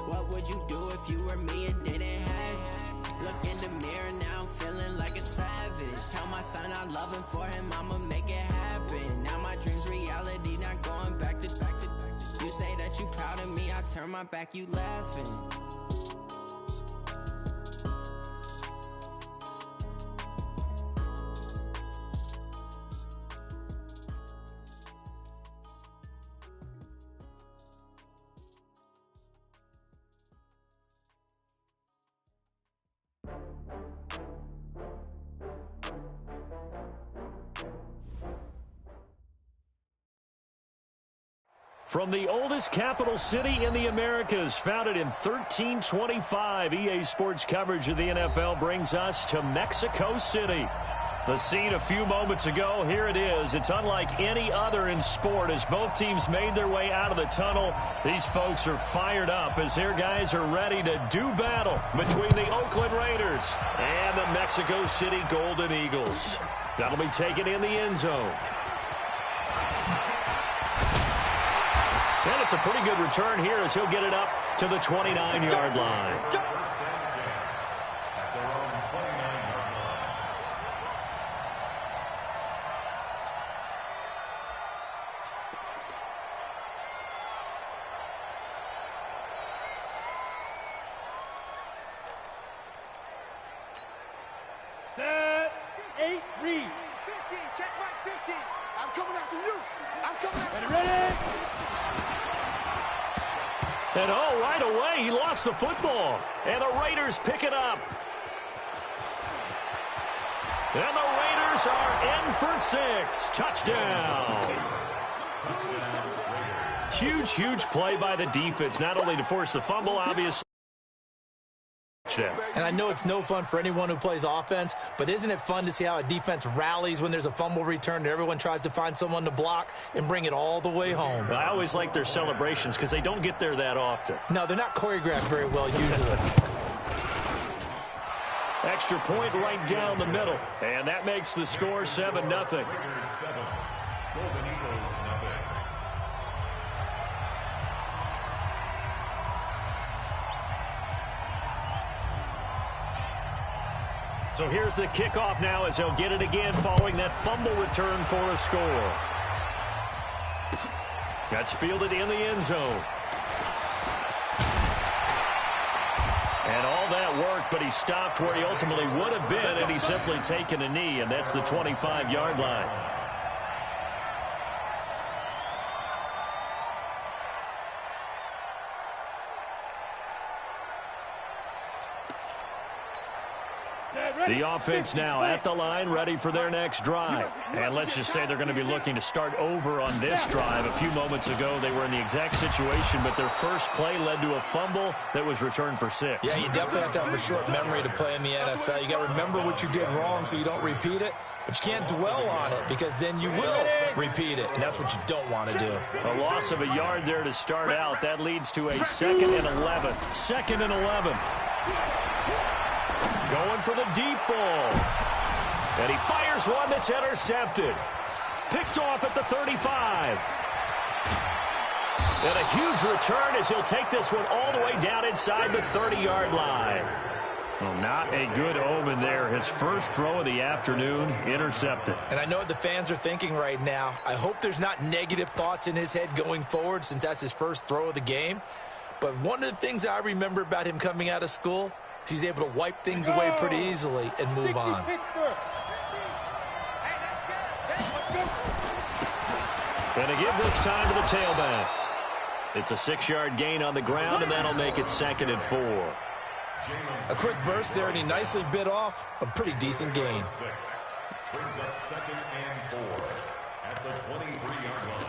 What would you do if you were me and didn't have? Look in the mirror now, I'm feeling like a savage. Tell my son I love him, for him I'ma make it happen. Now my dream's reality, not going back to. You say that you proud of me, I turn my back, you laughing. From the oldest capital city in the Americas, founded in 1325, EA Sports coverage of the NFL brings us to Mexico City. The scene a few moments ago, here it is. It's unlike any other in sport as both teams made their way out of the tunnel. These folks are fired up as their guys are ready to do battle between the Oakland Raiders and the Mexico City Golden Eagles. That'll be taken in the end zone. And it's a pretty good return here as he'll get it up to the 29-yard line. Set, 8, read. 15, check my 15. I'm coming after you. I'm coming after you. Ready? And oh, right away, he lost the football. And the Raiders pick it up. And the Raiders are in for 6. Touchdown. Huge, huge play by the defense, not only to force the fumble, obviously. And I know it's no fun for anyone who plays offense, but isn't it fun to see how a defense rallies when there's a fumble return and everyone tries to find someone to block and bring it all the way home? I always like their celebrations because they don't get there that often. No, they're not choreographed very well usually. Extra point right down the middle, and that makes the score 7-0. So here's the kickoff now as he'll get it again following that fumble return for a score. That's fielded in the end zone. And all that worked, but he stopped where he ultimately would have been had he simply taken a knee, and that's the 25-yard line. The offense now at the line, ready for their next drive. And let's just say they're going to be looking to start over on this drive. A few moments ago, they were in the exact situation, but their first play led to a fumble that was returned for 6. Yeah, you definitely have to have a short memory to play in the NFL. You got to remember what you did wrong so you don't repeat it. But you can't dwell on it because then you will repeat it, and that's what you don't want to do. A loss of a yard there to start out. That leads to a 2nd and 11. 2nd and 11. Going for the deep ball. And he fires one that's intercepted. Picked off at the 35. And a huge return as he'll take this one all the way down inside the 30-yard line. Well, not a good omen there. His first throw of the afternoon, intercepted. And I know what the fans are thinking right now. I hope there's not negative thoughts in his head going forward since that's his first throw of the game. But one of the things I remember about him coming out of school, he's able to wipe things away pretty easily and move on. And to give this time to the tailback. It's a 6-yard gain on the ground, and that'll make it 2nd and 4. A quick burst there, and he nicely bit off a pretty decent gain. Brings up 2nd and 4 at the 23-yard line.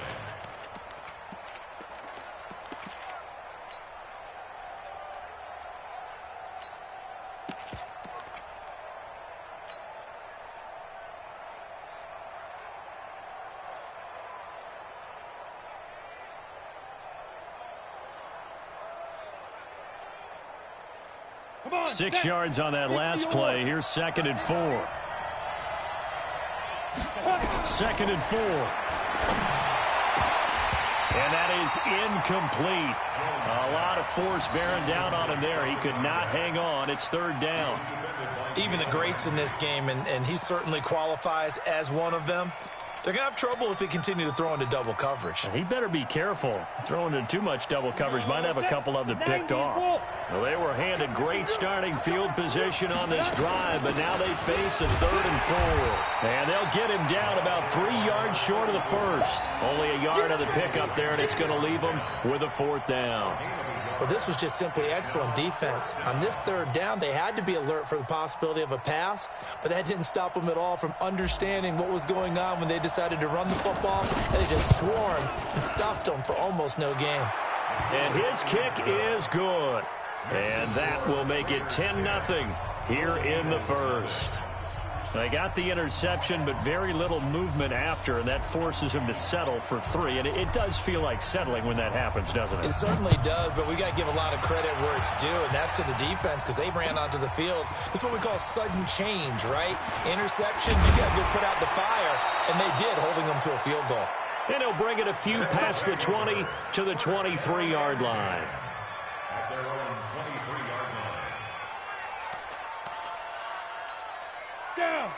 On, 6 yards on that last play. Here's 2nd and 4. 2nd and 4. And that is incomplete. A lot of force bearing down on him there. He could not hang on. It's third down. Even the greats in this game, and he certainly qualifies as one of them, they're going to have trouble if they continue to throw into double coverage. He better be careful. Throwing into too much double coverage might have a couple of them picked off. Well, they were handed great starting field position on this drive, but now they face a 3rd and 4. And they'll get him down about 3 yards short of the first. Only a yard of the pickup there, and it's going to leave them with a 4th down. Well, this was just simply excellent defense. On this 3rd down, they had to be alert for the possibility of a pass, but that didn't stop them at all from understanding what was going on when they decided to run the football, and they just swarmed and stuffed them for almost no gain. And his kick is good. And that will make it 10-0 here in the first. They got the interception, but very little movement after, and that forces him to settle for 3. And it does feel like settling when that happens, doesn't it? It certainly does, but we got to give a lot of credit where it's due, and that's to the defense because they ran onto the field. This is what we call sudden change, right? Interception, you got to go put out the fire, and they did, holding them to a field goal. And he'll bring it a few past the 20 to the 23-yard line. At their own 23-yard line.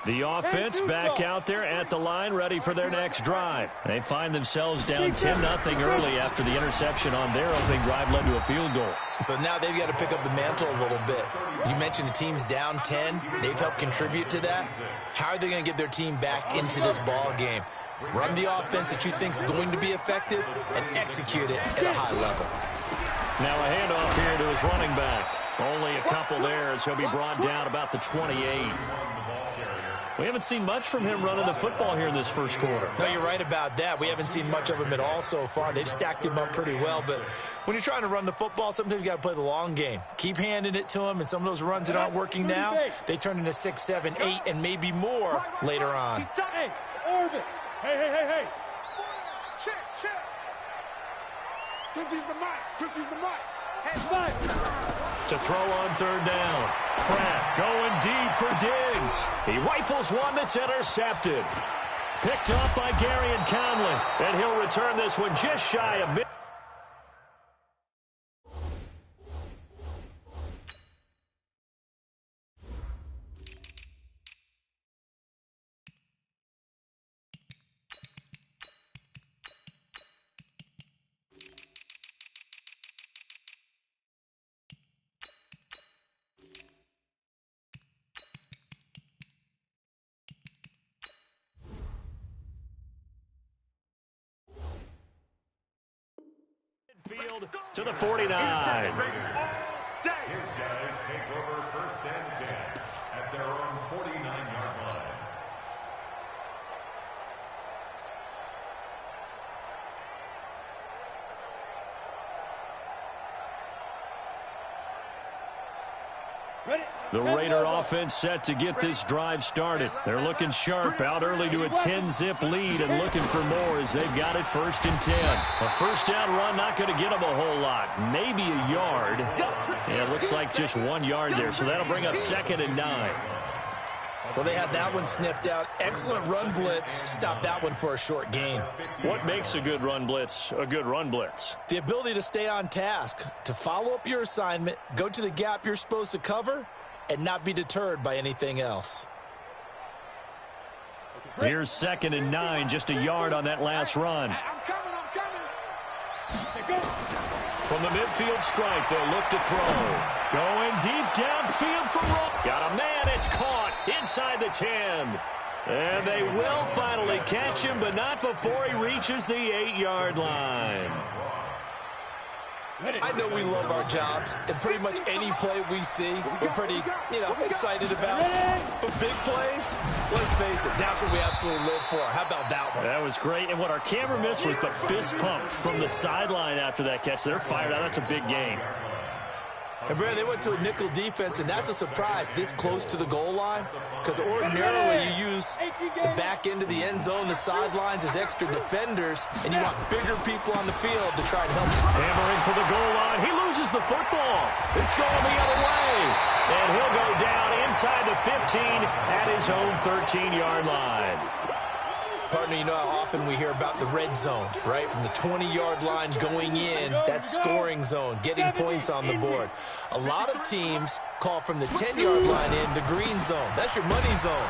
The offense back out there at the line, ready for their next drive. They find themselves down 10-0 early after the interception on their opening drive led to a field goal. So now they've got to pick up the mantle a little bit. You mentioned the team's down 10. They've helped contribute to that. How are they going to get their team back into this ball game? Run the offense that you think is going to be effective and execute it at a high level. Now a handoff here to his running back. Only a couple there as he'll be brought down about the 28. We haven't seen much from him running the football here in this first quarter. No, you're right about that. We haven't seen much of him at all so far. They've stacked him up pretty well, but when you're trying to run the football, sometimes you got to play the long game. Keep handing it to him, and some of those runs that aren't working now, they turn into 6, 7, 8, and maybe more later on. Hey, orbit. Hey. Check. 50's the mic. 50's the mic. To throw on third down. Pratt going deep for Diggs. He rifles one that's intercepted. Picked up by Gary and Conley. And he'll return this one just shy of mid. Field to the 49. His guys take over 1st and 10 at their own 49-yard line. The Raider offense set to get this drive started. They're looking sharp, out early to a 10-zip lead and looking for more as they've got it 1st and 10. A first down run not going to get them a whole lot. Maybe a yard. Yeah, it looks like just 1 yard there, so that'll bring up 2nd and 9. Well, they had that one sniffed out. Excellent run blitz. Stop that one for a short gain. What makes a good run blitz a good run blitz? The ability to stay on task, to follow up your assignment, go to the gap you're supposed to cover, and not be deterred by anything else. Here's 2nd and 9, just a yard on that last run. I'm coming. From the midfield stripe, they'll look to throw. Going deep downfield for Rowe. Got a man, it's caught inside the 10. And they will finally catch him, but not before he reaches the 8-yard line. I know we love our jobs, and pretty much any play we see, we're pretty, excited about. But big plays, let's face it, that's what we absolutely live for. How about that one? That was great, and what our camera missed was the fist pump from the sideline after that catch. They're fired out. That's a big game. And, Brad, they went to a nickel defense, and that's a surprise this close to the goal line because ordinarily you use the back end of the end zone, the sidelines as extra defenders, and you want bigger people on the field to try and help. Hammering for the goal line. He loses the football. It's going the other way. And he'll go down inside the 15 at his own 13-yard line. Partner, you know how often we hear about the red zone, right? From the 20-yard line going in, that scoring zone, getting points on the board. A lot of teams call from the 10-yard line in the green zone. That's your money zone.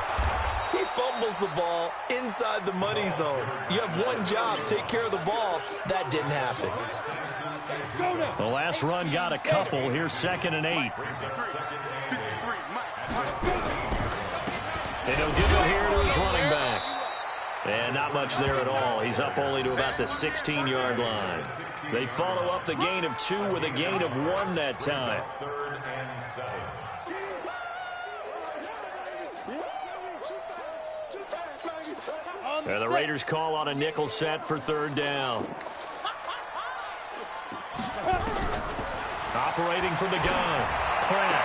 He fumbles the ball inside the money zone. You have one job, take care of the ball. That didn't happen. The last run got a couple. Here's 2nd and 8. And he'll give it here to his running back. And not much there at all. He's up only to about the 16-yard line. They follow up the gain of 2 with a gain of 1 that time. 3rd and 7. And the Raiders call on a nickel set for 3rd down. Operating from the gun, Pratt.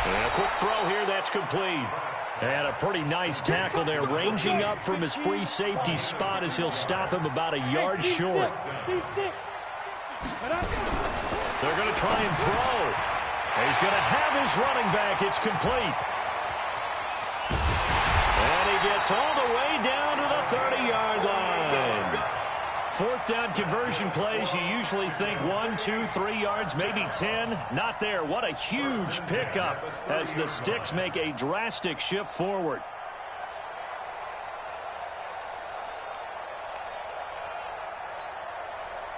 And a quick throw here, that's complete. And a pretty nice tackle there, ranging up from his free safety spot as he'll stop him about a yard short. They're going to try and throw. He's going to have his running back. It's complete. And he gets all the way down to the 30-yard line. 4th down conversion plays, you usually think 1, 2, 3 yards, maybe 10. Not there. What a huge pickup as the Sticks make a drastic shift forward.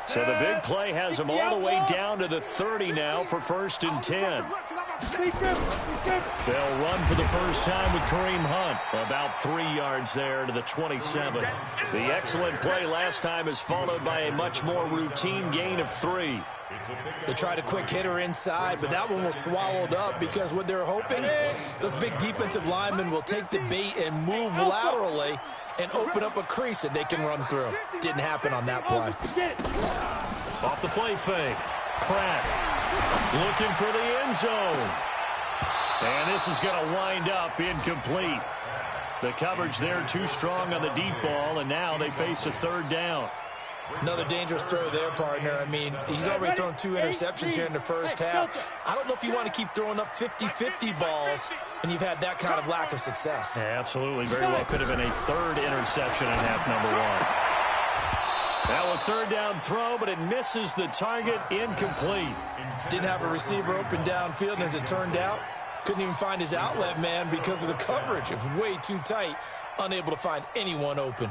So the big play has him all the way down to the 30 now for 1st and 10. They'll run for the first time with Kareem Hunt. About 3 yards there to the 27. The excellent play last time is followed by a much more routine gain of 3. They tried a quick hitter inside, but that one was swallowed up because what they're hoping, those big defensive linemen will take the bait and move laterally and open up a crease that they can run through. Didn't happen on that play. Off the play fake. Pratt looking for the end zone. And this is going to wind up incomplete. The coverage there too strong on the deep ball, and now they face a 3rd down. Another dangerous throw there, partner. I mean, he's already thrown 2 interceptions here in the first half. I don't know if you want to keep throwing up 50-50 balls when you've had that kind of lack of success. Yeah, absolutely. Very well could have been a 3rd interception in half number 1. Now a 3rd down throw, but it misses the target, incomplete. Didn't have a receiver open downfield, and as it turned out, couldn't even find his outlet man because of the coverage. It was way too tight, unable to find anyone open.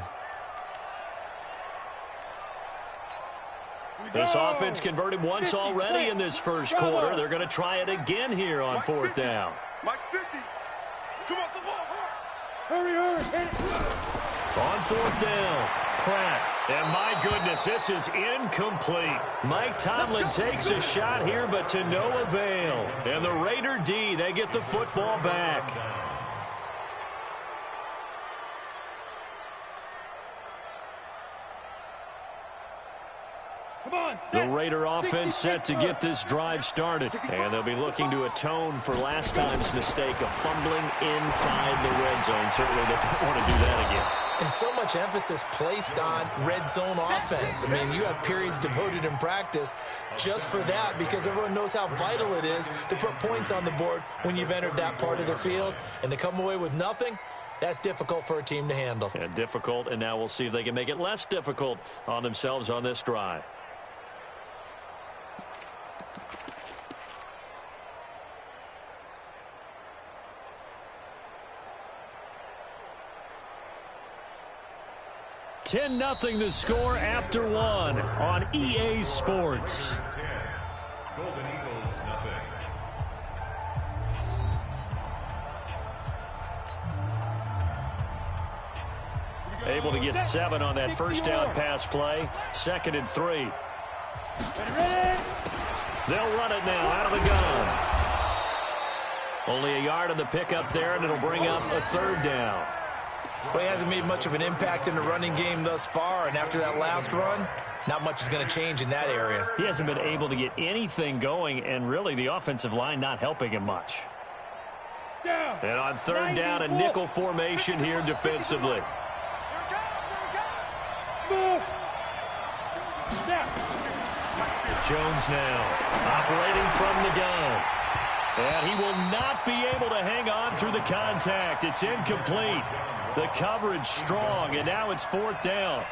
This offense converted once already in this first quarter. They're going to try it again here on 4th down. Mike 50. Come off the ball. Hurry. On 4th down, Pratt. And my goodness, this is incomplete. Mike Tomlin takes a shot here, but to no avail. And the Raider D, they get the football back. The Raider offense set to get this drive started. And they'll be looking to atone for last time's mistake of fumbling inside the red zone. Certainly they don't want to do that again. And so much emphasis placed on red zone offense. I mean, you have periods devoted in practice just for that because everyone knows how vital it is to put points on the board when you've entered that part of the field. And to come away with nothing, that's difficult for a team to handle. And difficult, and now we'll see if they can make it less difficult on themselves on this drive. $10-0 the score after 1 on EA Sports. Golden Eagles, nothing. Able to get 7 on that first down pass play. 2nd and 3. They'll run it now out of the gun. Only a yard on the pickup there, and it'll bring up a 3rd down. Well, he hasn't made much of an impact in the running game thus far, and after that last run, not much is going to change in that area. He hasn't been able to get anything going, and really the offensive line not helping him much. And on 3rd down, a nickel formation here defensively. Jones now operating from the gun. And he will not be able to hang on through the contact. It's incomplete. The coverage strong, and now it's 4th down.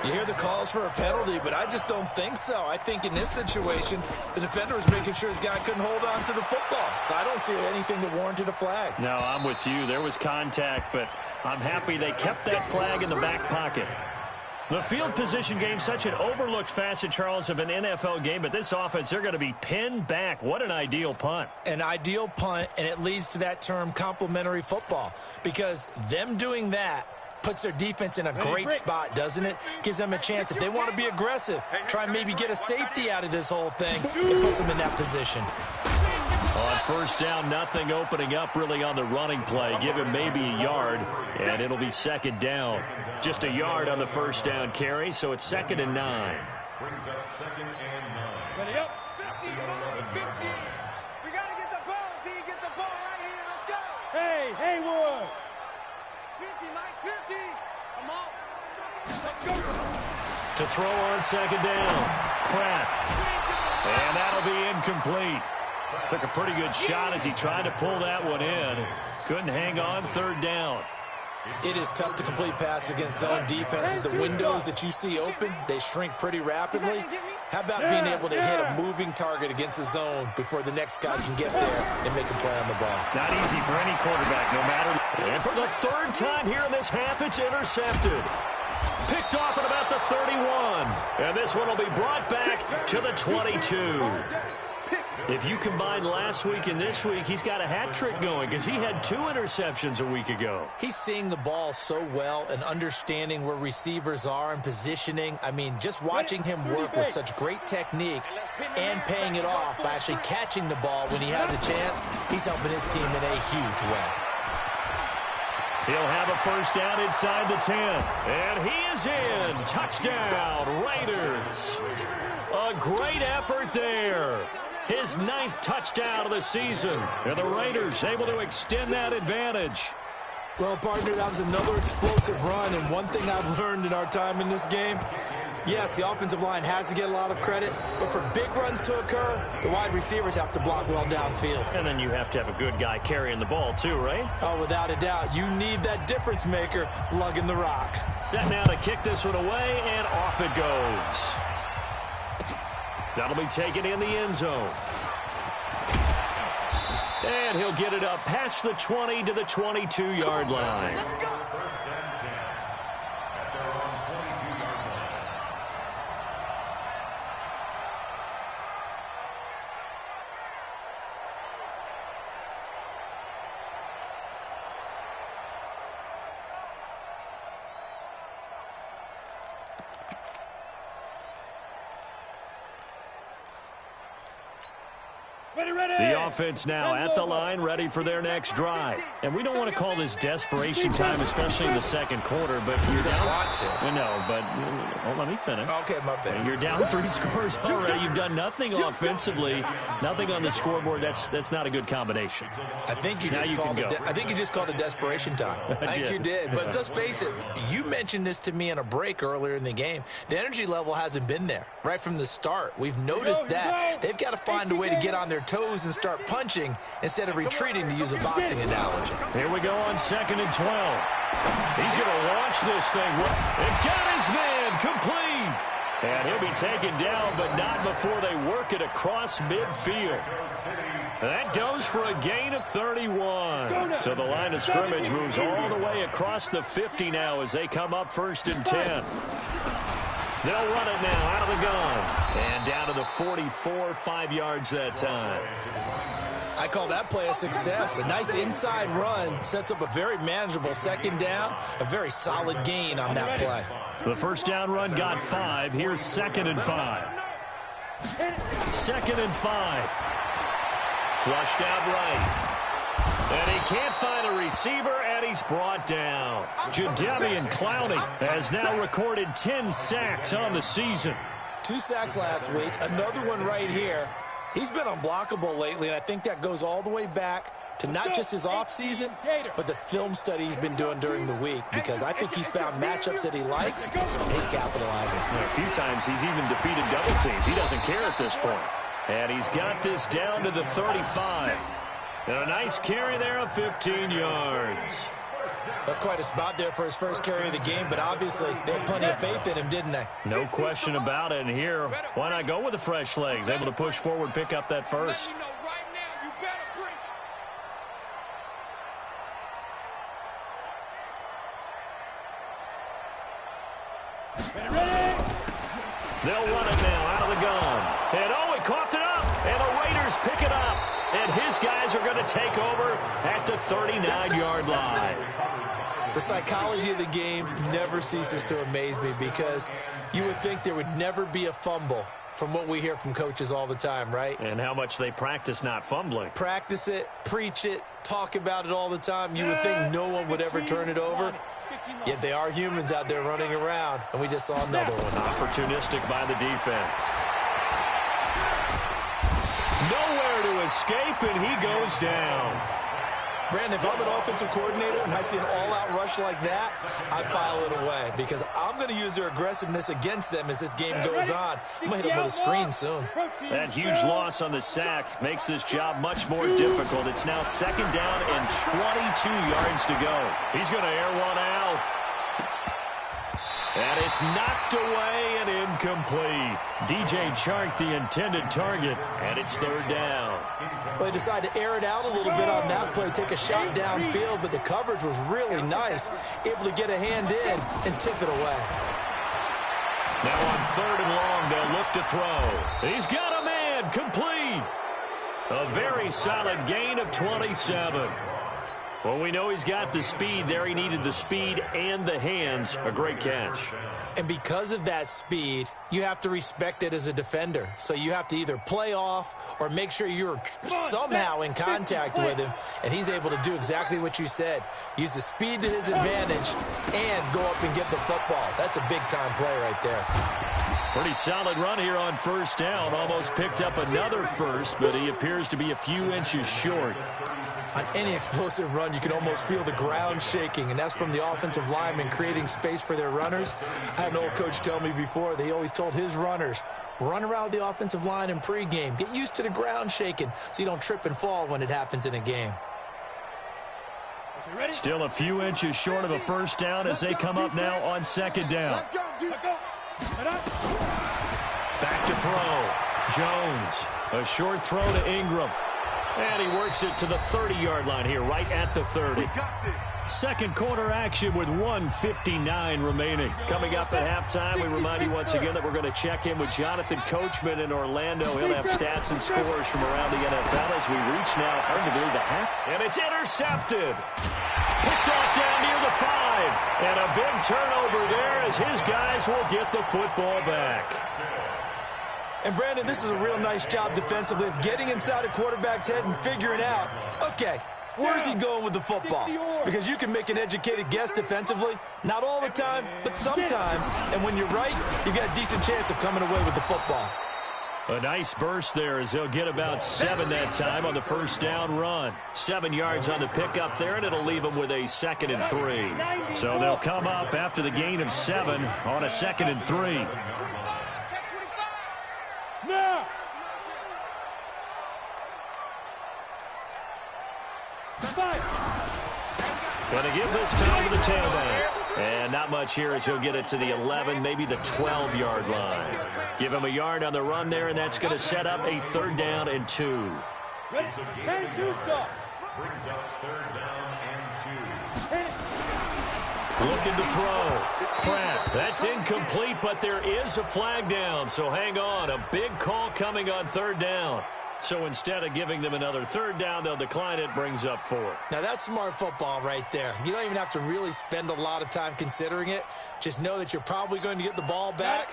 You hear the calls for a penalty, but I just don't think so. I think in this situation, the defender was making sure his guy couldn't hold on to the football. So I don't see anything that warranted a flag. No, I'm with you. There was contact, but I'm happy they kept that flag in the back pocket. The field position game, such an overlooked facet, Charles, of an NFL game, but this offense, they're going to be pinned back. What an ideal punt. An ideal punt, and it leads to that term complementary football, because them doing that puts their defense in a great spot, doesn't it? Gives them a chance. If they want to be aggressive, try and maybe get a safety out of this whole thing, it puts them in that position. On 1st down, nothing opening up really on the running play. Give him maybe a yard, and it'll be 2nd down. Just a yard on the 1st down carry, so it's 2nd and 9. Brings up 2nd and 9. Ready up. 50, 50. We got to get the ball, D. Get the ball right here. Let's go. Hey, Haywood. 50, Mike, 50. Come on. Let's go. To throw on 2nd down, Pratt. And that'll be incomplete. Took a pretty good shot as he tried to pull that one in. Couldn't hang on 3rd down. It is tough to complete passes against zone defenses. The windows that you see open, they shrink pretty rapidly. How about being able to hit a moving target against a zone before the next guy can get there and make a play on the ball? Not easy for any quarterback, no matter. And for the 3rd time here in this half, it's intercepted. Picked off at about the 31. And this one will be brought back to the 22. If you combine last week and this week, he's got a hat trick going because he had 2 interceptions a week ago. He's seeing the ball so well and understanding where receivers are and positioning. I mean, just watching him work with such great technique and paying it off by actually catching the ball when he has a chance, he's helping his team in a huge way. He'll have a 1st down inside the 10. And he is in. Touchdown, Raiders. A great effort there. His 9th touchdown of the season. And the Raiders able to extend that advantage. Well, partner, that was another explosive run. And one thing I've learned in our time in this game, yes, the offensive line has to get a lot of credit, but for big runs to occur, the wide receivers have to block well downfield. And then you have to have a good guy carrying the ball too, right? Oh, without a doubt. You need that difference maker lugging the rock. Set now to kick this one away, and off it goes. That'll be taken in the end zone. And he'll get it up past the 20 to the 22-yard line. The offense now at the line, ready for their next drive. And we don't want to call this desperation time, especially in the 2nd quarter, but you're down. Want to. I know, but let me finish. Okay, my bad. You're down 3 scores already. You've done nothing offensively, nothing on the scoreboard. That's not a good combination. I think you just called it desperation time. I think you did. But let's face it, you mentioned this to me in a break earlier in the game. The energy level hasn't been there right from the start. We've noticed that. They've got to find a way to get on their toes and start punching instead of retreating, to use a boxing analogy. Here we go on 2nd and 12. He's going to launch this thing. And got his man complete. And he'll be taken down, but not before they work it across midfield. That goes for a gain of 31. So the line of scrimmage moves all the way across the 50 now as they come up 1st and 10. They'll run it now out of the gun. And down to the 44, 5 yards that time. I call that play a success. A nice inside run sets up a very manageable 2nd down. A very solid gain on that play. The 1st down run got 5. Here's 2nd and 5. 2nd and 5. Flushed out right. And he can't find a receiver, and he's brought down. Jadeveon Clowney has now recorded 10 sacks on the season. 2 sacks last week, another one right here. He's been unblockable lately, and I think that goes all the way back to not just his offseason, but the film study he's been doing during the week, because I think he's found matchups that he likes, and he's capitalizing. A few times he's even defeated double teams. He doesn't care at this point. And he's got this down to the 35. And a nice carry there of 15 yards. That's quite a spot there for his first carry of the game, but obviously they had plenty of faith in him, didn't they? No question about it. And here, why not go with the fresh legs? Able to push forward, pick up that first. They'll run it now out of the gun. And he coughed it up. And the Raiders pick it up. And his guys are going to take over at the 39-yard line. The psychology of the game never ceases to amaze me because you would think there would never be a fumble from what we hear from coaches all the time, right? And how much they practice not fumbling. Practice it, preach it, talk about it all the time. You would think no one would ever turn it over. Yet they are humans out there running around, and we just saw another one. Opportunistic by the defense. Nowhere to escape, and he goes down. Brandon, if I'm an offensive coordinator and I see an all-out rush like that, I file it away because I'm going to use their aggressiveness against them as this game goes on. I'm going to hit them with a screen soon. That huge loss on the sack makes this job much more difficult. It's now 2nd down and 22 yards to go. He's going to air one out. And it's knocked away and incomplete. DJ Chark, the intended target, and it's 3rd down. Well, they decided to air it out a little bit on that play, take a shot downfield, but the coverage was really nice, able to get a hand in and tip it away. Now on 3rd and long, they'll look to throw. He's got a man, complete. A very solid gain of 27. Well, we know he's got the speed there. He needed the speed and the hands. A great catch. And because of that speed, you have to respect it as a defender. So you have to either play off or make sure you're somehow in contact with him. And he's able to do exactly what you said. Use the speed to his advantage and go up and get the football. That's a big-time play right there. Pretty solid run here on 1st down. Almost picked up another first, but he appears to be a few inches short. On any explosive run, you can almost feel the ground shaking, and that's from the offensive linemen creating space for their runners. I had an old coach tell me before, they always told his runners, run around the offensive line in pregame. Get used to the ground shaking so you don't trip and fall when it happens in a game. Still a few inches short of a 1st down as they come up now on 2nd down. Back to throw. Jones. A short throw to Ingram. And he works it to the 30-yard line here, right at the 30. Second quarter action with 1:59 remaining. Coming up at halftime, we remind you once again that we're going to check in with Jonathan Coachman in Orlando. He'll have stats and scores from around the NFL as we reach now, hard to believe, the half. And it's intercepted. Picked off down near the 5. And a big turnover there as his guys will get the football back. And, Brandon, this is a real nice job defensively of getting inside a quarterback's head and figuring out, okay, where's he going with the football? Because you can make an educated guess defensively. Not all the time, but sometimes. And when you're right, you've got a decent chance of coming away with the football. A nice burst there as they'll get about 7 that time on the 1st down run. 7 yards on the pickup there, and it'll leave them with a 2nd and 3. So they'll come up after the gain of 7 on a 2nd and 3. Now. Going to give this time to the tailback. And not much here as he'll get it to the 11, maybe the 12-yard line. Give him a yard on the run there, and that's going to set up a 3rd down and 2. Brings up 3rd down and 2. Looking to throw. Pratt. That's incomplete, but there is a flag down. So hang on. A big call coming on 3rd down. So instead of giving them another 3rd down, they'll decline it, brings up 4. Now, that's smart football right there. You don't even have to really spend a lot of time considering it. Just know that you're probably going to get the ball back.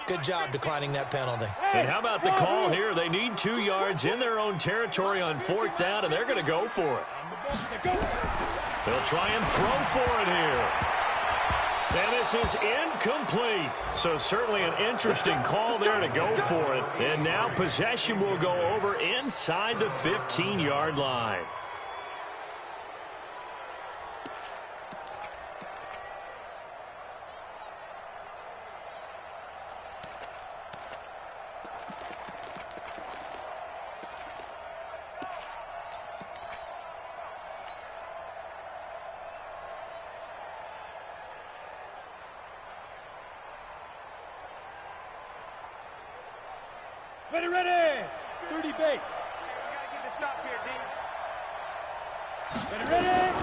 Good job declining that penalty. And how about the call here? They need 2 yards in their own territory on 4th down, and they're going to go for it. They'll try and throw for it here. And this is incomplete. So certainly an interesting call there to go for it. And now possession will go over inside the 15-yard line. Ready. 30 base. We gotta get the stop here, D. Ready.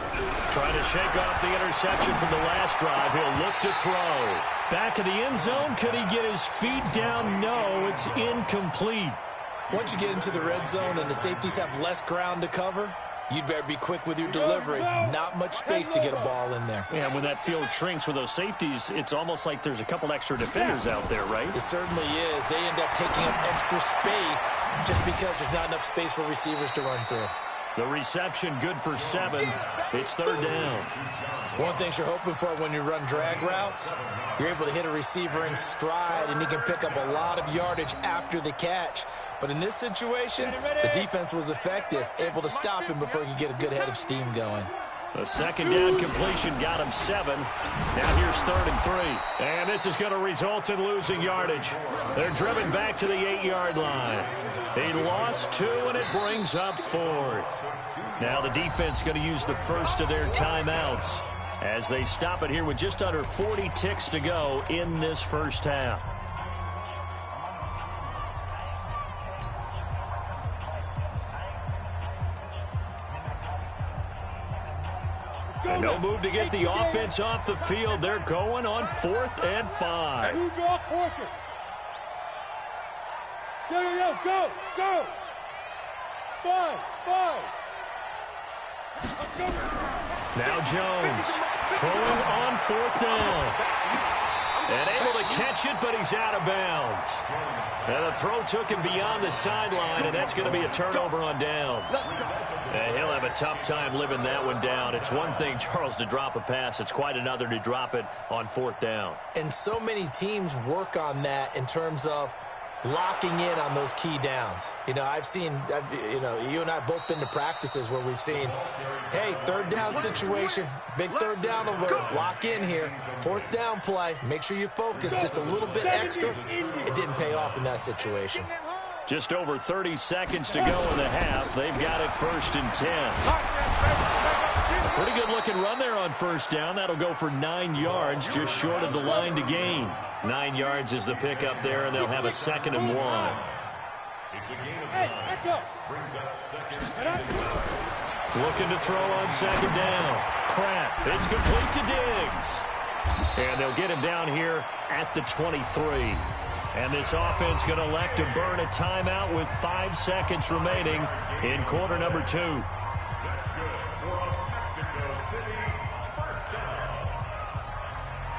Trying to shake off the interception from the last drive. He'll look to throw. Back of the end zone. Could he get his feet down? No, it's incomplete. Once you get into the red zone and the safeties have less ground to cover, you'd better be quick with your delivery. Not much space to get a ball in there. Yeah, when that field shrinks with those safeties, it's almost like there's a couple extra defenders out there, right? It certainly is. They end up taking up extra space just because there's not enough space for receivers to run through. The reception good for 7. It's third down. One thing you're hoping for when you run drag routes, you're able to hit a receiver in stride, and he can pick up a lot of yardage after the catch. But in this situation, the defense was effective, able to stop him before he could get a good head of steam going. The second down completion got him 7. Now here's 3rd and 3. And this is going to result in losing yardage. They're driven back to the 8-yard line. He lost 2, and it brings up 4th. Now the defense going to use the first of their timeouts as they stop it here with just under 40 ticks to go in this first half. And no move to get the offense off the field. They're going on 4th and 5. Who draw quarters? Go. 5. Now Jones throwing on 4th down. And able to catch it, but he's out of bounds. And the throw took him beyond the sideline, and that's going to be a turnover on downs. And he'll have a tough time living that one down. It's one thing, Charles, to drop a pass. It's quite another to drop it on 4th down. And so many teams work on that in terms of locking in on those key downs. You know, you and I both been to practices where we've seen, hey, 3rd down situation, big 3rd down alert, lock in here. 4th down play, make sure you focus just a little bit extra. It didn't pay off in that situation. Just over 30 seconds to go in the half. They've got it 1st and 10. A pretty good-looking run there on 1st down. That'll go for 9 yards, just short of the line to gain. 9 yards is the pickup there, and they'll have a 2nd and 1. It's a gain of 9. Brings up 2nd and 1. Looking to throw on 2nd down. Pratt, it's complete to Diggs. And they'll get him down here at the 23. And this offense going to elect to burn a timeout with 5 seconds remaining in quarter number 2. That's good for a Mexico City first down.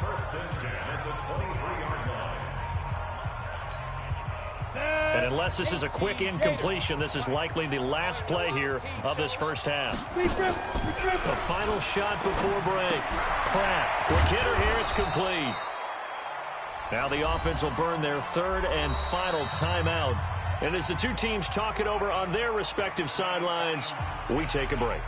1st and 10 at the 23-yard line. And unless this is a quick incompletion, this is likely the last play here of this first half. The final shot before break. Pratt, quick hitter here, it's complete. Now the offense will burn their 3rd and final timeout. And as the two teams talk it over on their respective sidelines, we take a break.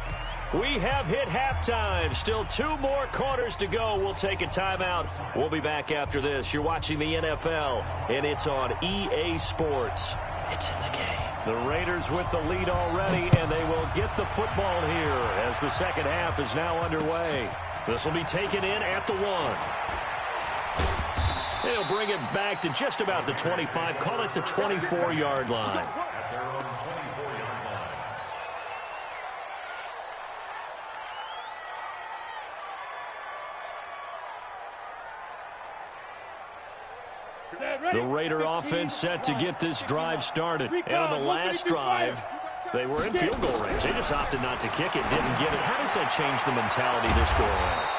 We have hit halftime. Still 2 more quarters to go. We'll take a timeout. We'll be back after this. You're watching the NFL, and it's on EA Sports. It's in the game. The Raiders with the lead already, and they will get the football here as the second half is now underway. This will be taken in at the 1. They'll bring it back to just about the 25. Call it the 24-yard line. At their own 24-yard line. The Raider offense set to get this drive started. And on the last drive, they were in field goal range. They just opted not to kick it, didn't get it. How does that change the mentality this go around?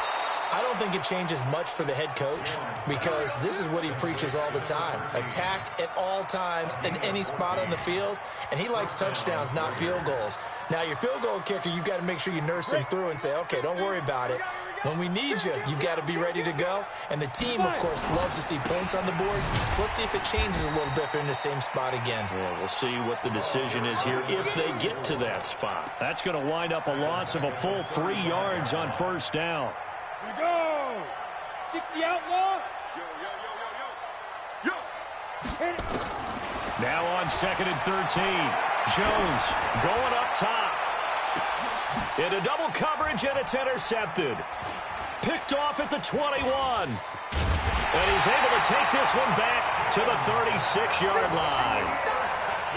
I don't think it changes much for the head coach because this is what he preaches all the time. Attack at all times in any spot on the field, and he likes touchdowns, not field goals. Now, your field goal kicker, you've got to make sure you nurse him through and say, okay, don't worry about it. When we need you, you've got to be ready to go. And the team, of course, loves to see points on the board. So let's see if it changes a little bit if they're in the same spot again. Well, we'll see what the decision is here if they get to that spot. That's going to wind up a loss of a full 3 yards on 1st down. Here we go. 60 outlaw. Yo. Hit it. Now on 2nd and 13. Jones going up top. Into double coverage, and it's intercepted. Picked off at the 21. And he's able to take this one back to the 36-yard line.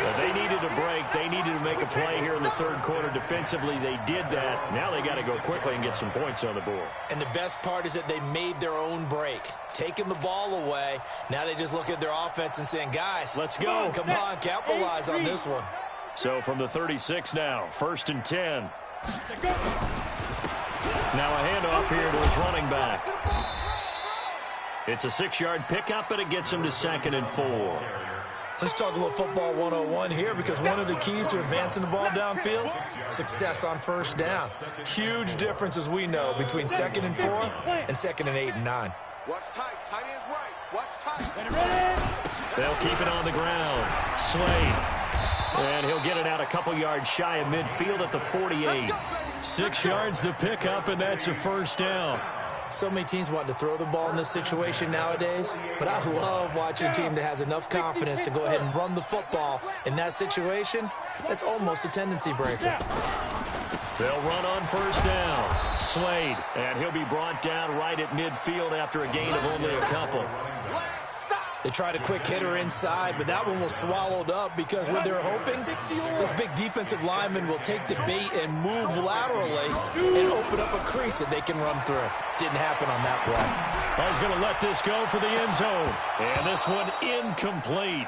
But they needed a break. They needed to make a play here in the third quarter. Defensively, they did that. Now they got to go quickly and get some points on the board. And the best part is that they made their own break. Taking the ball away. Now they just look at their offense and saying, guys, let's go. Come on, capitalize on this one. So from the 36 now, 1st and 10. Now a handoff here to his running back. It's a 6-yard pickup, and it gets him to 2nd and 4. Let's talk a little football 101 here, because one of the keys to advancing the ball downfield, success on first down. Huge difference, as we know, between 2nd and 4 and 2nd and 8 and 9. Watch tight. Tight end's right. Watch tight. They'll keep it on the ground. Slade. And he'll get it out a couple yards shy of midfield at the 48. 6 yards the pickup, and that's a 1st down. So many teams want to throw the ball in this situation nowadays, but I love watching a team that has enough confidence to go ahead and run the football. In that situation, that's almost a tendency breaker. They'll run on 1st down. Slade, and he'll be brought down right at midfield after a gain of only a couple. They tried a quick hitter inside, but that one was swallowed up because what they're hoping, those big defensive linemen will take the bait and move laterally and open up a crease that they can run through. Didn't happen on that play. I was going to let this go for the end zone. And this one incomplete.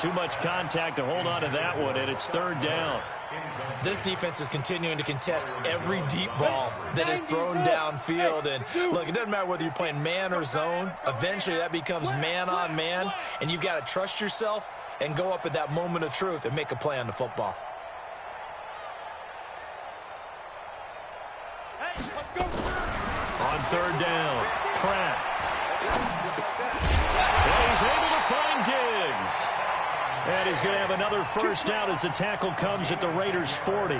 Too much contact to hold on to that one, and it's 3rd down. This defense is continuing to contest every deep ball that is thrown downfield. And look, it doesn't matter whether you're playing man or zone. Eventually that becomes man on man, and you've got to trust yourself and go up at that moment of truth and make a play on the football. On 3rd down, Pratt. And he's able to find Diggs. And he's going to have another 1st down as the tackle comes at the Raiders' 40.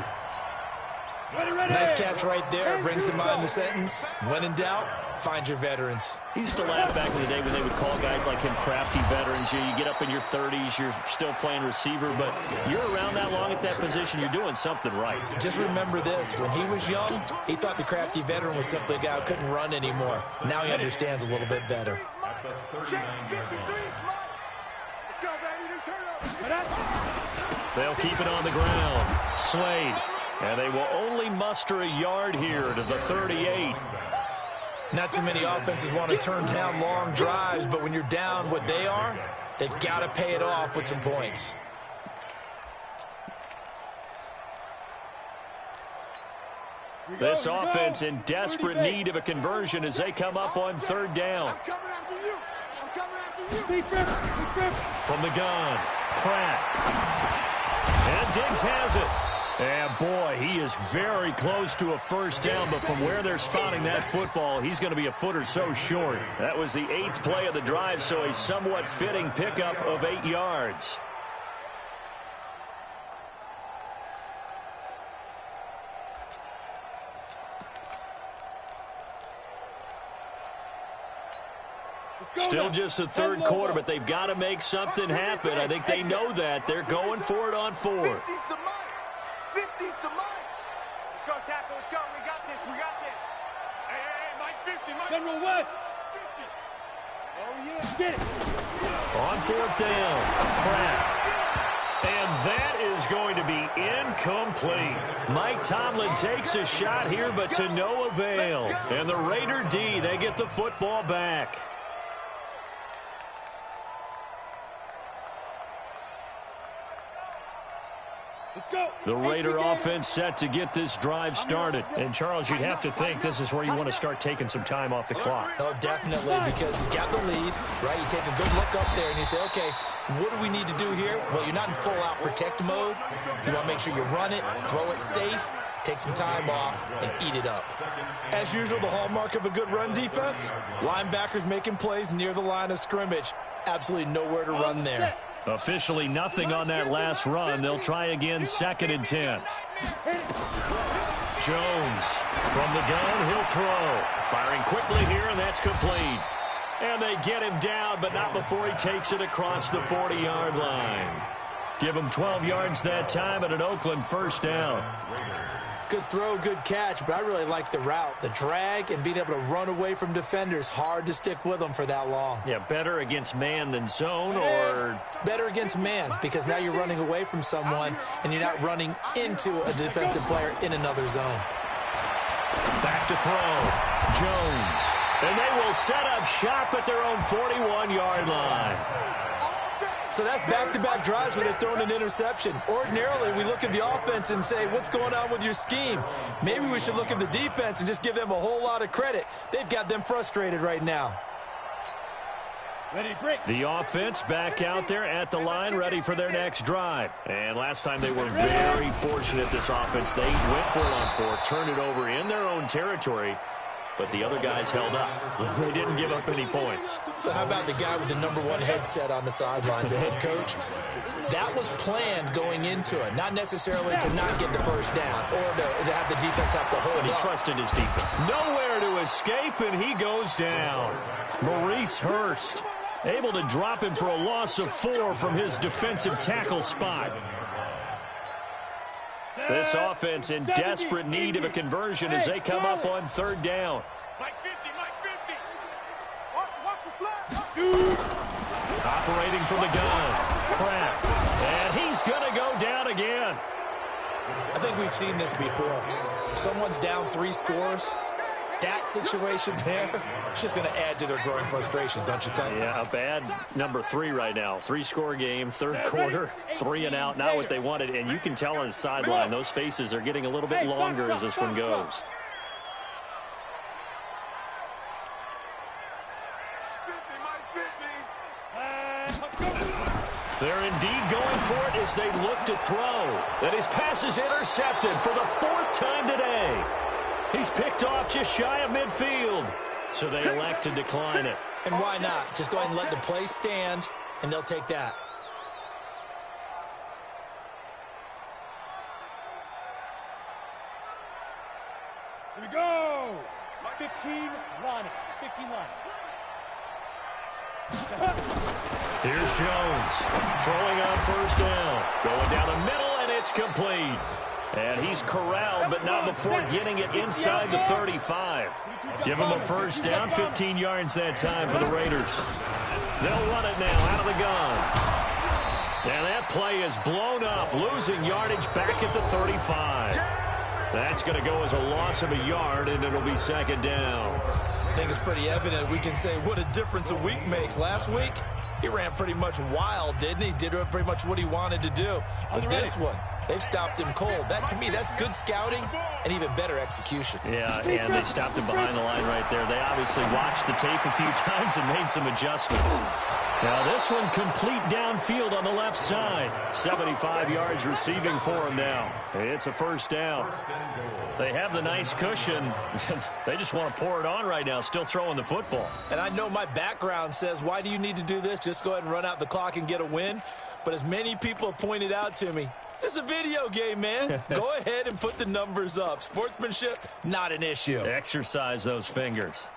Nice catch right there. Brings to mind the sentence, when in doubt, find your veterans. He used to laugh back in the day when they would call guys like him crafty veterans. You get up in your 30s, you're still playing receiver, but you're around that long at that position, you're doing something right. Just remember this. When he was young, he thought the crafty veteran was simply a guy who couldn't run anymore. Now he understands a little bit better. They'll keep it on the ground. Slade. And they will only muster a yard here to the 38. Not too many offenses want to turn down long drives, but when you're down what they are, they've got to pay it off with some points. This offense in desperate need of a conversion as they come up on 3rd down. I'm coming after you. I'm coming after you. From the gun, Pratt. And Diggs has it. And boy, he is very close to a 1st down, but from where they're spotting that football, he's going to be a foot or so short. That was the 8th play of the drive, so a somewhat fitting pickup of 8 yards. Still just the 3rd quarter, but they've got to make something happen. I think they know that. They're going for it on 4th. 50's the mic. 50's the mic. Let's go, tackle. Let's go. We got this. We got this. Hey, Mike 50. Mike. General West. 50. Oh, yeah. Get it. On 4th down, Pratt. And that is going to be incomplete. Mike Tomlin takes a shot here, but to no avail. And the Raider D, they get the football back. The Raider offense set to get this drive started. And, Charles, you'd have to think this is where you want to start taking some time off the clock. Oh, definitely, because you got the lead, right? You take a good look up there and you say, okay, what do we need to do here? Well, you're not in full-out protect mode. You want to make sure you run it, throw it safe, take some time off, and eat it up. As usual, the hallmark of a good run defense, linebackers making plays near the line of scrimmage. Absolutely nowhere to run there. Officially nothing on that last run. They'll try again, 2nd and 10. Jones from the gun, he'll throw. Firing quickly here, and that's complete. And they get him down, but not before he takes it across the 40-yard line. Give him 12 yards that time and an Oakland 1st down. Good throw, good catch, but I really like the route. The drag and being able to run away from defenders, hard to stick with them for that long. Yeah, better against man than zone, or? Better against man, because now you're running away from someone and you're not running into a defensive player in another zone. Back to throw. Jones. And they will set up shop at their own 41-yard line. So that's back-to-back drives where they're throwing an interception. Ordinarily, we look at the offense and say, what's going on with your scheme? Maybe we should look at the defense and just give them a whole lot of credit. They've got them frustrated right now. Ready, break. The offense back out there at the line, ready for their next drive. And last time they were very fortunate, this offense. They went for it on 4, turned it over in their own territory, but the other guys held up. They didn't give up any points. So how about the guy with the #1 headset on the sidelines, the head coach? That was planned going into it, not necessarily to not get the first down or to have the defense have to hold And he up. trusted his defense. Nowhere to escape, and he goes down. Maurice Hurst able to drop him for a loss of 4 from his defensive tackle spot. This offense in desperate need of a conversion as they come up on 3rd down. Mike 50, Mike 50. Watch the flag. Shoot. Operating from the gun. Pratt. And he's going to go down again. I think we've seen this before. Someone's down 3 scores. That situation there, it's just going to add to their growing frustrations, don't you think? Yeah, a bad number 3 right now. 3-score game, 3rd quarter, 3 and out, not what they wanted. And you can tell on the sideline, those faces are getting a little bit longer as this one goes. They're indeed going for it as they look to throw. And his pass is intercepted for the 4th time today. He's picked off just shy of midfield. So they elect to decline it. And why not? Just go ahead and let the play stand, and they'll take that. Here we go. 15 line. 15 line. Here's Jones throwing on 1st down. Going down the middle, and it's complete. And he's corralled, but not before getting it inside the 35. Give him a 1st down, 15 yards that time for the Raiders. They'll run it now out of the gun. And that play is blown up, losing yardage back at the 35. That's going to go as a loss of a yard, and it'll be 2nd down. I think it's pretty evident. We can say what a difference a week makes. Last week, he ran pretty much wild, didn't he? Did pretty much what he wanted to do. But this one, they've stopped him cold. That, to me, that's good scouting and even better execution. Yeah, and they stopped him behind the line right there. They obviously watched the tape a few times and made some adjustments. Now this one complete downfield on the left side. 75 yards receiving for him now. It's a 1st down. They have the nice cushion. They just want to pour it on right now, still throwing the football. And I know my background says, why do you need to do this? Just go ahead and run out the clock and get a win. But as many people have pointed out to me, this is a video game, man. Go ahead and put the numbers up. Sportsmanship, not an issue. Exercise those fingers.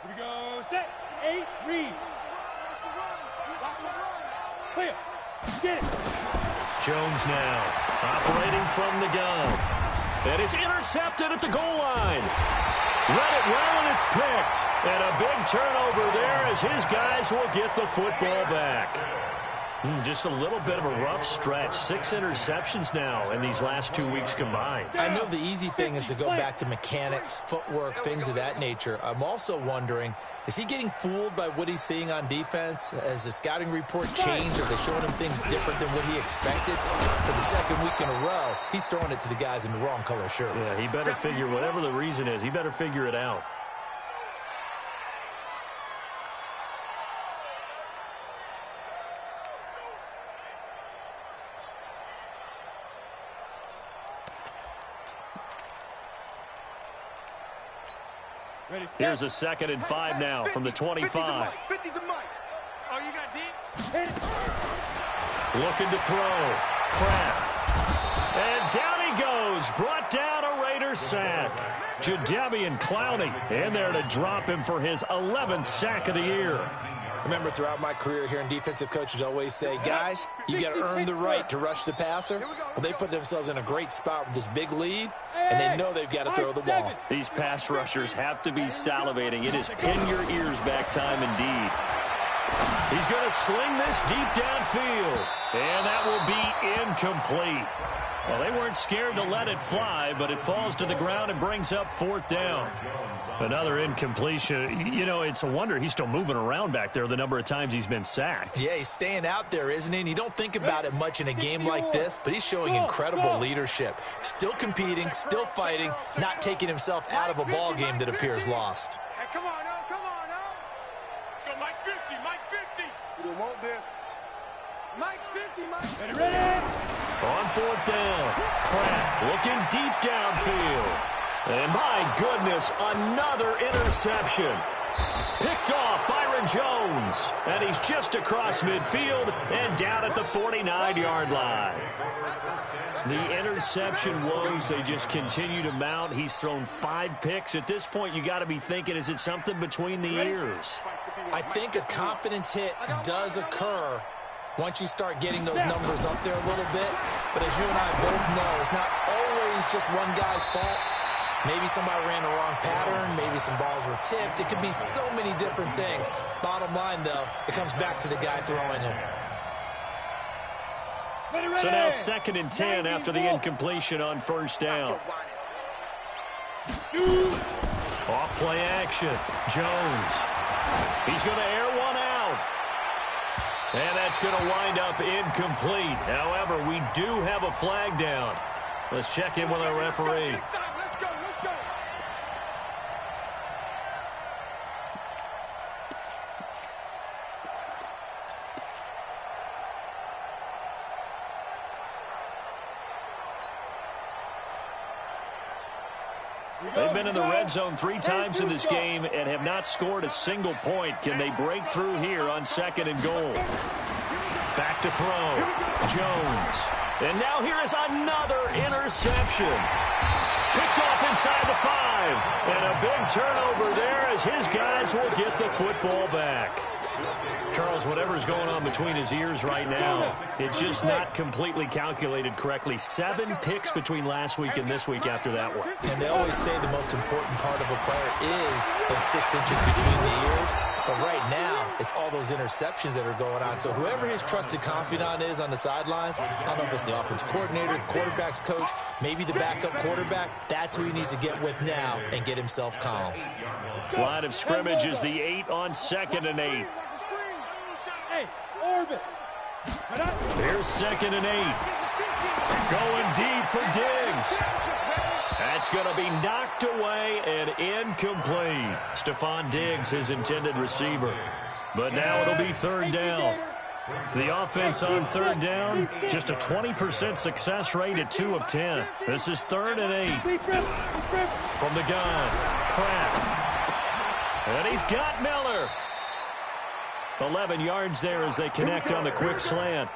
Here we go. Set. 8. Read. Clear. Get it. Jones now operating from the gun. And it's intercepted at the goal line. Read it well, and it's picked. And a big turnover there as his guys will get the football back. Just a little bit of a rough stretch. 6 interceptions now in these last 2 weeks combined. I know the easy thing is to go back to mechanics, footwork, things of that nature. I'm also wondering, is he getting fooled by what he's seeing on defense? Has the scouting report changed? Are they showing him things different than what he expected? For the 2nd week in a row, he's throwing it to the guys in the wrong color shirts. Yeah, he better figure, whatever the reason is, he better figure it out. Here's a 2nd and 5 now from the 25. 50 the mic. Oh, you got deep? Looking to throw. Pratt. And down he goes. Brought down a Raiders sack. Jadeveon Clowney in there to drop him for his 11th sack of the year. Remember, throughout my career here in defensive coaches always say, guys, you got to earn the right to rush the passer. Well, they put themselves in a great spot with this big lead, and they know they've got to throw the ball. These pass rushers have to be salivating. It is pin your ears back time indeed. He's going to sling this deep downfield, and that will be incomplete. Well, they weren't scared to let it fly, but it falls to the ground and brings up 4th down. Another incompletion. You know, it's a wonder he's still moving around back there the number of times he's been sacked. Yeah, he's staying out there, isn't he? And you don't think about it much in a game like this, but he's showing incredible leadership. Still competing, still fighting, not taking himself out of a ball game that appears lost. Hey, come on now, come on now. Go Mike 50, Mike 50. We don't want this. Mike's 50, Mike. Ready? On 4th down, Pratt looking deep downfield. And my goodness, another interception. Picked off Byron Jones. And he's just across midfield and down at the 49-yard line. The interception woes, they just continue to mount. He's thrown 5 picks. At this point, you got to be thinking, is it something between the ears? I think a confidence hit does occur once you start getting those numbers up there a little bit. But as you and I both know, it's not always just one guy's fault. Maybe somebody ran the wrong pattern. Maybe some balls were tipped. It could be so many different things. Bottom line, though, it comes back to the guy throwing it. So now 2nd and 10 after the incompletion on 1st down. Off play action. Jones. He's going to air one out. And that's going to wind up incomplete. However, we do have a flag down. Let's check in with our referee. They've been in the red zone 3 times in this game and have not scored a single point. Can they break through here on 2nd and goal? Back to throw. Jones. And now here is another interception. Picked off inside the 5. And a big turnover there as his guys will get the football back. Charles, whatever's going on between his ears right now, it's just not completely calculated correctly. 7 picks between last week and this week after that one. And they always say the most important part of a player is those 6 inches between the ears. But right now, it's all those interceptions that are going on. So whoever his trusted confidant is on the sidelines, I don't know if it's the offense coordinator, the quarterback's coach, maybe the backup quarterback, that's who he needs to get with now and get himself calm. Line of scrimmage is the 8 on 2nd and 8. Here's 2nd and 8. Going deep for Diggs. That's going to be knocked away and incomplete. Stephon Diggs, his intended receiver. But now it'll be 3rd down. The offense on 3rd down, just a 20% success rate at 2 of 10. This is 3rd and 8. From the gun, Pratt. And he's got Miller. 11 yards there as they connect on the quick slant.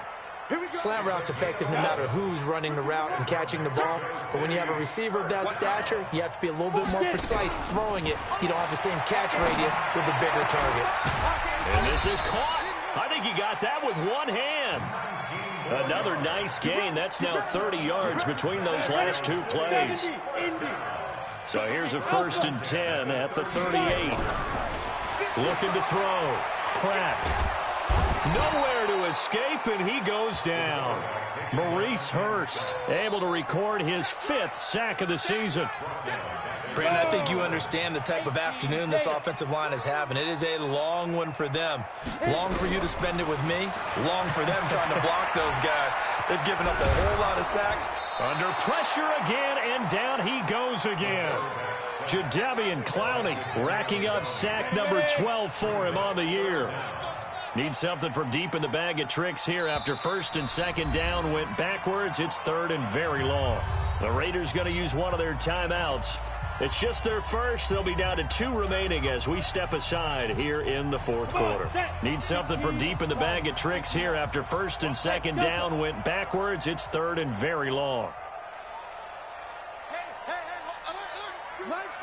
Slant route's effective no matter who's running the route and catching the ball. But when you have a receiver of that stature, you have to be a little bit more precise throwing it. You don't have the same catch radius with the bigger targets. And this is caught. I think he got that with one hand. Another nice gain. That's now 30 yards between those last 2 plays. So here's a 1st and 10 at the 38. Looking to throw. Pratt. Nowhere to escape, and he goes down. Maurice Hurst able to record his 5th sack of the season. Brandon, I think you understand the type of afternoon this offensive line is having. It is a long one for them. Long for you to spend it with me. Long for them trying to block those guys. They've given up a whole lot of sacks. Under pressure again, and down he goes again. Jadeveon Clowney racking up sack number 12 for him on the year. Need something from deep in the bag of tricks here after 1st and 2nd down went backwards. It's 3rd and very long. The Raiders going to use one of their timeouts. It's just their first. They'll be down to 2 remaining as we step aside here in the 4th quarter. Need something from deep in the bag of tricks here after 1st and 2nd down went backwards. It's 3rd and very long. Hey, Mike's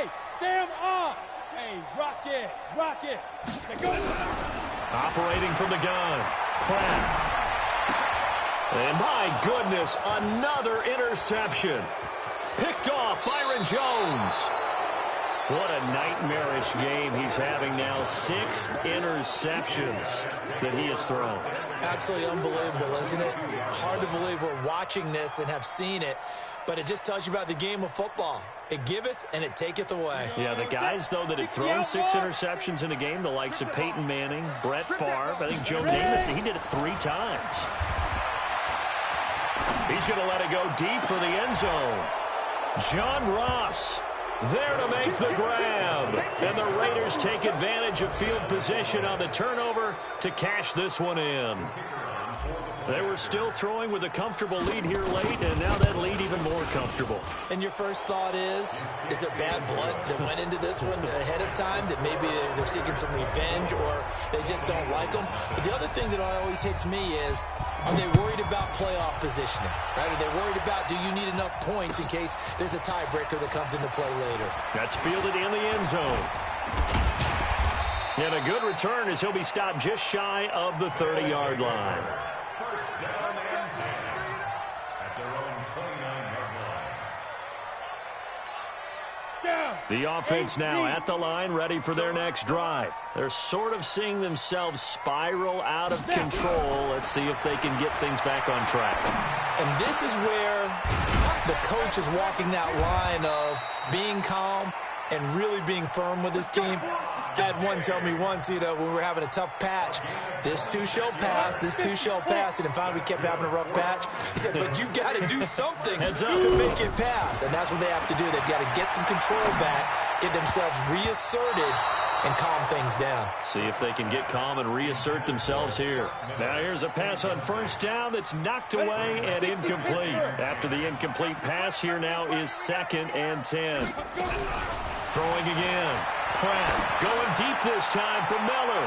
Hey, Sam off. Hey, rock it. Rock it. Let's go. Operating from the gun. Pratt. And my goodness, another interception. Picked off Byron Jones. What a nightmarish game he's having now. 6 interceptions that he has thrown. Absolutely unbelievable, isn't it? Hard to believe we're watching this and have seen it, but it just tells you about the game of football. It giveth and it taketh away. Yeah, the guys, though, that have thrown 6 interceptions in a game, the likes of Peyton Manning, Brett Favre, I think Joe Namath, he did it 3 times. He's going to let it go deep for the end zone. John Ross there to make the grab. And the Raiders take advantage of field position on the turnover to cash this one in. They were still throwing with a comfortable lead here late, and now that lead even more comfortable. And your first thought is there bad blood that went into this one ahead of time, that maybe they're seeking some revenge or they just don't like them? But the other thing that always hits me is, are they worried about playoff positioning? Right? Are they worried about, do you need enough points in case there's a tiebreaker that comes into play later? That's fielded in the end zone. And a good return as he'll be stopped just shy of the 30-yard line. First down and 10 at their own 29-yard line. The offense now at the line, ready for their next drive. They're sort of seeing themselves spiral out of control. Let's see if they can get things back on track. And this is where the coach is walking that line of being calm and really being firm with his team. I had one tell me once, when we were having a tough patch, this too shall pass, this too shall pass. And then finally we kept having a rough patch. He said, but you've got to do something to make it pass. And that's what they have to do. They've got to get some control back, get themselves reasserted, and calm things down. See if they can get calm and reassert themselves here. Now here's a pass on first down that's knocked away and incomplete. After the incomplete pass, here now is 2nd and 10. Throwing again. Pratt going deep this time for Miller.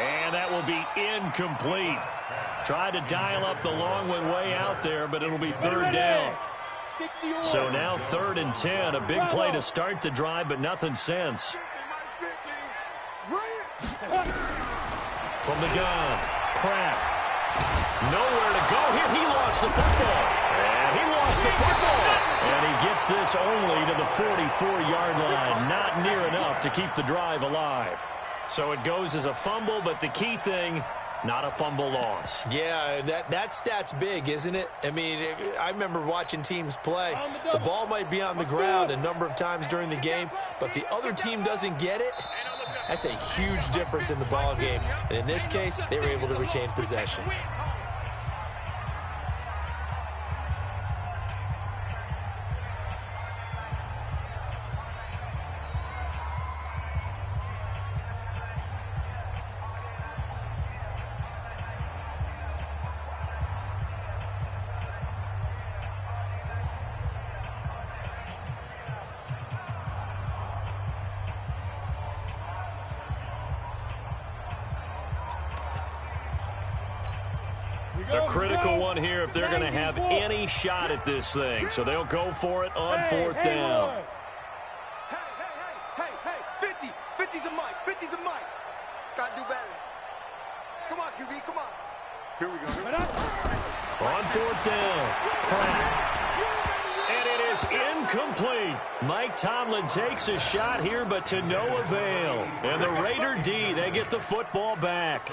And that will be incomplete. Tried to dial up the long one way out there, but it'll be 3rd down. So now 3rd and 10. A big play to start the drive, but nothing since. From the gun, Pratt. Nowhere to go here. He lost the football. And he lost the football. And he gets this only to the 44-yard line. Not near enough to keep the drive alive. So it goes as a fumble, but the key thing, not a fumble loss. Yeah, that stat's big, isn't it? I mean, I remember watching teams play. The ball might be on the ground a number of times during the game, but if the other team doesn't get it, that's a huge difference in the ball game. And in this case, they were able to retain possession. A critical one here if they're going to have any shot at this thing. So they'll go for it on 4th down. Hey, 50. 50's the mic. 50's the mic. Got to do better. Come on, QB, come on. Here we go. On 4th down, Pratt. And it is incomplete. Mike Tomlin takes a shot here, but to no avail. And the Raider D, they get the football back.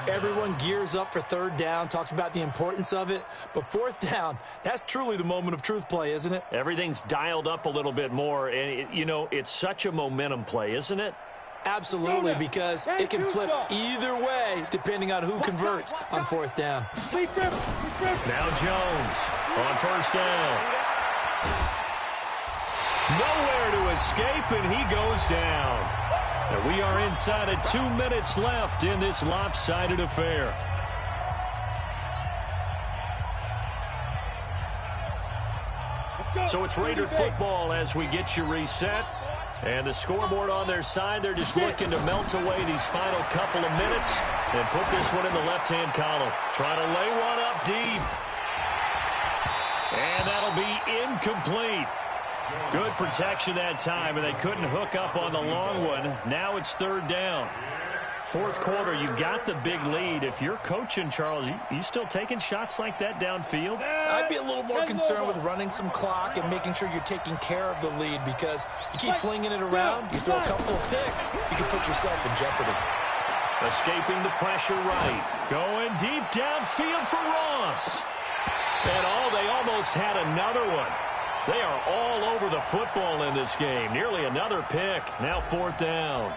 Everyone gears up for 3rd down, talks about the importance of it. But 4th down, that's truly the moment of truth play, isn't it? Everything's dialed up a little bit more. And, it's such a momentum play, isn't it? Absolutely, because it can flip either way depending on who converts on 4th down. Now Jones on 1st down. Nowhere to escape, and he goes down. And we are inside of 2 minutes left in this lopsided affair. So it's Raider football as we get you reset. And the scoreboard on their side, they're just looking to melt away these final couple of minutes and put this one in the left-hand column. Trying to lay one up deep. And that'll be incomplete. Good protection that time, and they couldn't hook up on the long one. Now it's third down. Fourth quarter, you've got the big lead. If you're coaching, Charles, you still taking shots like that downfield? I'd be a little more concerned with running some clock and making sure you're taking care of the lead, because you keep flinging it around, you throw a couple of picks, you can put yourself in jeopardy. Escaping the pressure right. Going deep downfield for Ross. And they almost had another one. They are all over the football in this game. Nearly another pick. Now fourth down.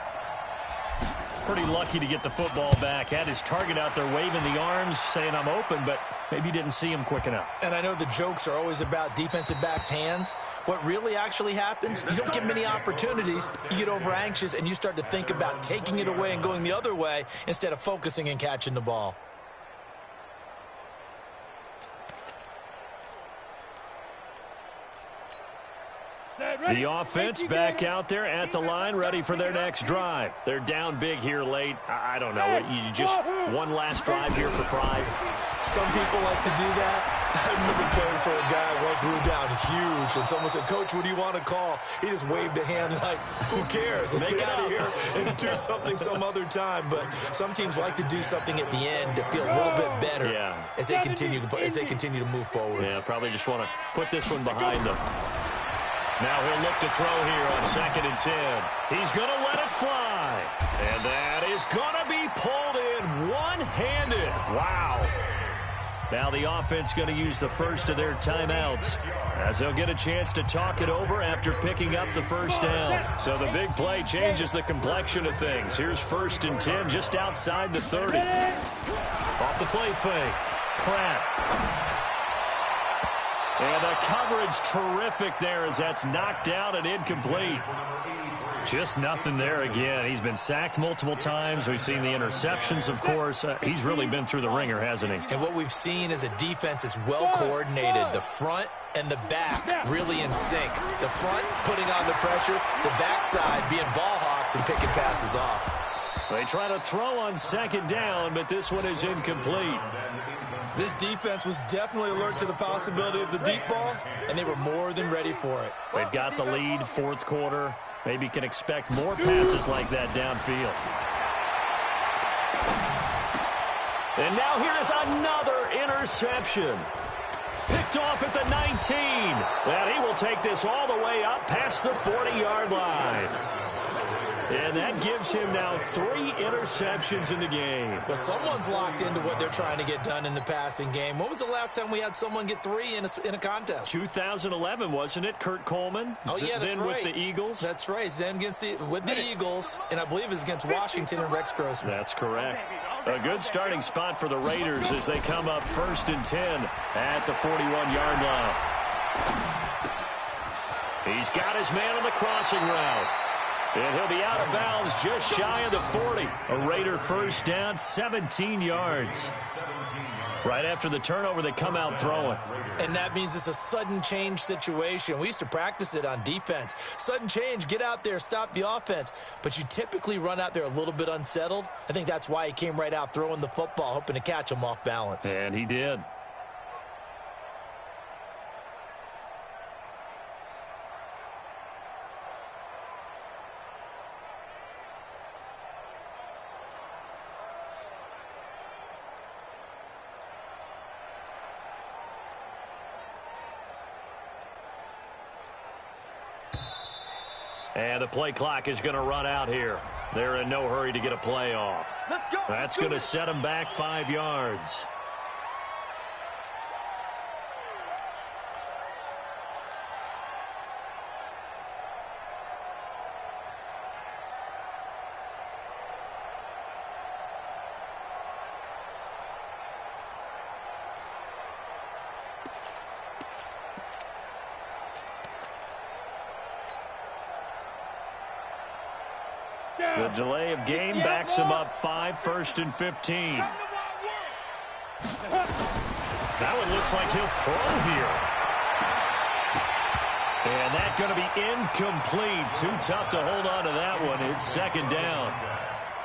Pretty lucky to get the football back. Had his target out there waving the arms, saying I'm open, but maybe didn't see him quick enough. And I know the jokes are always about defensive backs' hands. What really actually happens, you don't get many opportunities, you get over anxious, and you start to think about taking it away and going the other way instead of focusing and catching the ball. The offense back out there at the line, ready for their next drive. They're down big here late. I don't know. You just one last drive here for pride. Some people like to do that. I remember playing for a guy once. We were down huge, and someone said, "Coach, what do you want to call?" He just waved a hand like, "Who cares? Let's get out of here and do something some other time." But some teams like to do something at the end to feel a little bit better as they continue to move forward. Yeah, probably just want to put this one behind them. Now he'll look to throw here on 2nd and 10. He's going to let it fly. And that is going to be pulled in one-handed. Wow. Now the offense going to use the first of their timeouts, as they'll get a chance to talk it over after picking up the first down. So the big play changes the complexion of things. Here's 1st and 10 just outside the 30. Off the play fake. Pratt. And the coverage terrific there as that's knocked down and incomplete. Just nothing there again. He's been sacked multiple times. We've seen the interceptions, of course. He's really been through the ringer, hasn't he? And what we've seen is a defense that's well coordinated. The front and the back really in sync. The front putting on the pressure, the backside being ball hawks and picking passes off. They try to throw on 2nd down, but this one is incomplete. This defense was definitely alert to the possibility of the deep ball, and they were more than ready for it. They've got the lead, fourth quarter. Maybe can expect more passes like that downfield. And now here is another interception. Picked off at the 19. And he will take this all the way up past the 40-yard line. And that gives him now 3 interceptions in the game. Well, someone's locked into what they're trying to get done in the passing game. When was the last time we had someone get 3 in a contest? 2011, wasn't it? Kurt Coleman. Oh, yeah, that's then right. With the Eagles. That's right. Then with the Eagles, and I believe it was against Washington and Rex Grossman. That's correct. A good starting spot for the Raiders as they come up 1st and 10 at the 41-yard line. He's got his man on the crossing route. And he'll be out of bounds just shy of the 40. A Raider first down, 17 yards. Right after the turnover, they come out throwing. And that means it's a sudden change situation. We used to practice it on defense. Sudden change, get out there, stop the offense. But you typically run out there a little bit unsettled. I think that's why he came right out throwing the football, hoping to catch him off balance. And he did. And the play clock is going to run out here. They're in no hurry to get a play off. That's going to set them back 5 yards. The delay of game backs him up 5, 1st and 15. That one looks like he'll throw here. And that's going to be incomplete. Too tough to hold on to that one. It's 2nd down.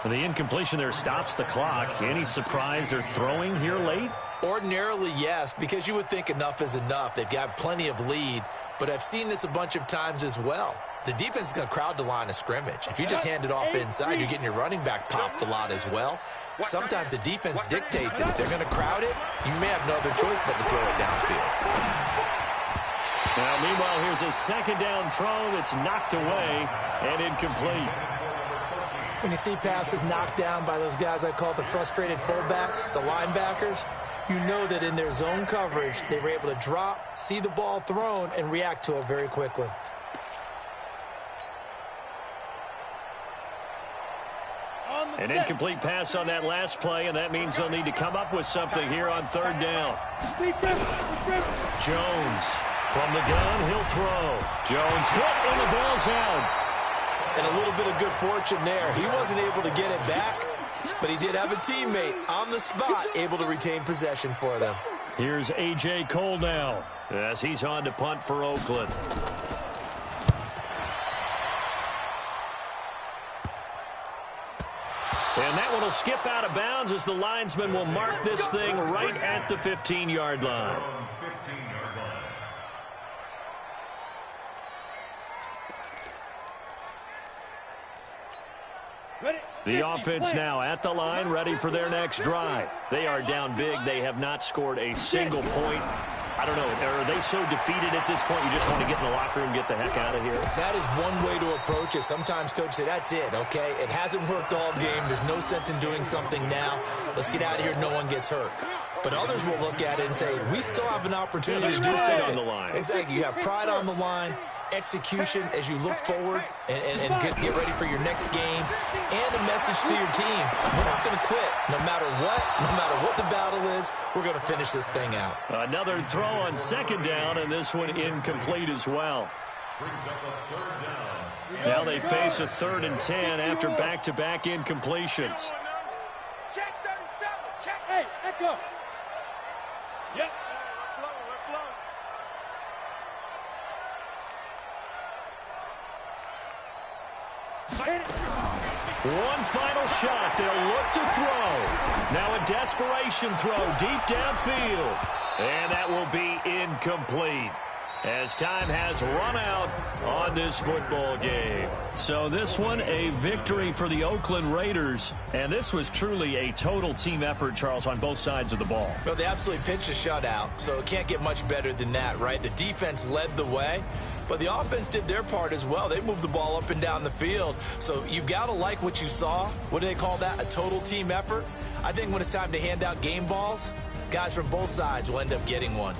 The incompletion there stops the clock. Any surprise they're throwing here late? Ordinarily, yes, because you would think enough is enough. They've got plenty of lead, but I've seen this a bunch of times as well. The defense is going to crowd the line of scrimmage. If you just hand it off inside, you're getting your running back popped a lot as well. Sometimes the defense dictates it. If they're going to crowd it, you may have no other choice but to throw it downfield. Now, meanwhile, here's a second down throw that's knocked away and incomplete. When you see passes knocked down by those guys I call the frustrated fullbacks, the linebackers, you know that in their zone coverage, they were able to drop, see the ball thrown, and react to it very quickly. An incomplete pass on that last play, and that means they'll need to come up with something here on third down. Jones from the gun, he'll throw. Jones hit, and the ball's out. And a little bit of good fortune there. He wasn't able to get it back, but he did have a teammate on the spot able to retain possession for them. Here's A.J. Cole now as he's on to punt for Oakland. And that one will skip out of bounds as the linesman will mark this thing right at the 15-yard line. The offense now at the line, ready for their next drive. They are down big. They have not scored a single point. I don't know. Are they so defeated at this point you just want to get in the locker room and get the heck out of here? That is one way to approach it. Sometimes coaches say, that's it, okay? It hasn't worked all game. There's no sense in doing something now. Let's get out of here. No one gets hurt. But others will look at it and say, we still have an opportunity to do something. On the line. Exactly. You have pride on the line, execution as you look forward and get ready for your next game, and a message to your team. We're not going to quit no matter what the battle is. We're going to finish this thing out. Another throw on second down, and this one incomplete as well. Now they face a 3rd and 10 after back-to-back incompletions. Check 37. Check. Hey, echo. Yep. One final shot. They'll look to throw. Now a desperation throw deep downfield. And that will be incomplete as time has run out on this football game. So this one, a victory for the Oakland Raiders. And this was truly a total team effort, Charles, on both sides of the ball. Well, they absolutely pitched a shutout, so it can't get much better than that, right? The defense led the way, but the offense did their part as well. They moved the ball up and down the field. So you've got to like what you saw. What do they call that? A total team effort? I think when it's time to hand out game balls, guys from both sides will end up getting one.